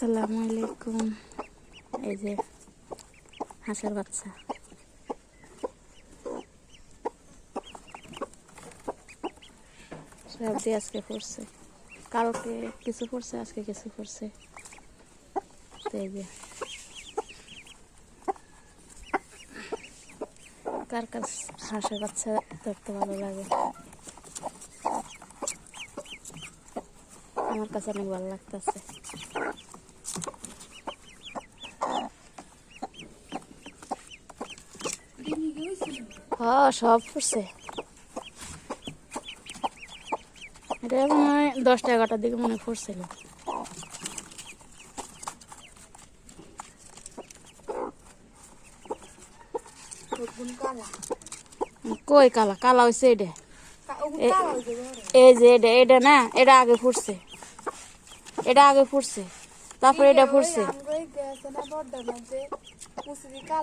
আসসালামু আলাইকুম। এই যে হাঁসের বাচ্চা, সব দিয়ে আজকে পড়ছে, কালকে কিছু পড়ছে, আজকে কিছু পড়ছে। এই যে কার কার হাঁসের বাচ্চা দেখতে ভালো লাগে? আমার কাছে অনেক ভালো লাগতেছে। হ্যাঁ, সব পড়ছে। এটা মনে হয় 10টা-11টার দিকে মনে পড়ছিল। কই কালা কালা হয়েছে? এটা এই যে এটা না, এটা আগে ফুটছে, এটা আগে ফুটছে, তারপরে এটা ফুটছে।